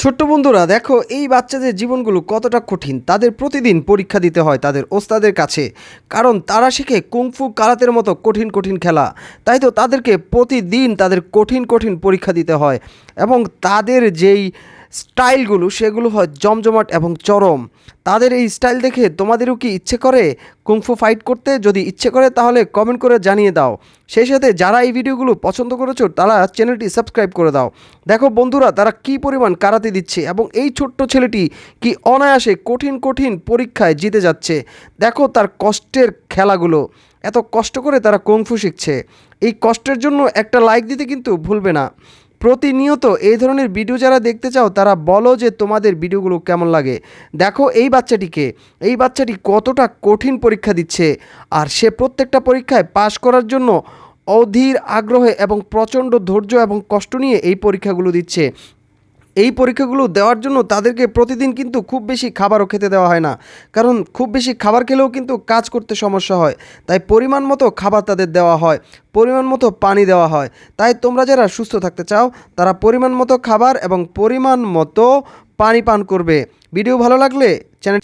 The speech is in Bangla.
ছোট্ট বন্ধুরা দেখো এই বাচ্চাদের জীবনগুলো কতটা কঠিন। তাদের প্রতিদিন পরীক্ষা দিতে হয় তাদের ওস্তাদের কাছে, কারণ তারা শিখে কুংফু কারাতের মতো কঠিন কঠিন খেলা। তাই তো তাদেরকে প্রতিদিন তাদের কঠিন কঠিন পরীক্ষা দিতে হয়, এবং তাদের যেই স্টাইলগুলো সেগুলো হয় জমজমাট এবং চরম। তাদের এই স্টাইল দেখে তোমাদেরও কি ইচ্ছে করে কুংফু ফাইট করতে? যদি ইচ্ছে করে তাহলে কমেন্ট করে জানিয়ে দাও। সেই সাথে যারা এই ভিডিওগুলো পছন্দ করেছো তারা চ্যানেলটি সাবস্ক্রাইব করে দাও। দেখো বন্ধুরা, তারা কি পরিমাণ কারাতে দিচ্ছে, এবং এই ছোট্ট ছেলেটি কি অনায়াসে কঠিন কঠিন পরীক্ষায় জিতে যাচ্ছে। দেখো তার কষ্টের খেলাগুলো, এত কষ্ট করে তারা কুংফু শিখছে। এই কষ্টের জন্য একটা লাইক দিতে কিন্তু ভুলবে না। প্রতিনিয়ত এই ধরনের ভিডিও যারা দেখতে চাও তারা বলো যে তোমাদের ভিডিওগুলো কেমন লাগে। দেখো এই বাচ্চাটি কতটা কঠিন পরীক্ষা দিচ্ছে, আর সে প্রত্যেকটা পরীক্ষায় পাশ করার জন্য অধীর আগ্রহে এবং প্রচণ্ড ধৈর্য এবং কষ্ট নিয়ে এই পরীক্ষাগুলো দিচ্ছে। এই পরীক্ষাগুলো দেওয়ার জন্য তাদেরকে প্রতিদিন কিন্তু খুব বেশি খাবারও খেতে দেওয়া হয় না, কারণ খুব বেশি খাবার খেলেও কিন্তু কাজ করতে সমস্যা হয়। তাই পরিমাণ মতো খাবার তাদের দেওয়া হয়, পরিমাণ মতো পানি দেওয়া হয়। তাই তোমরা যারা সুস্থ থাকতে চাও তারা পরিমাণ মতো খাবার এবং পরিমাণ মতো পানি পান করবে। ভিডিও ভালো লাগলে চ্যানেল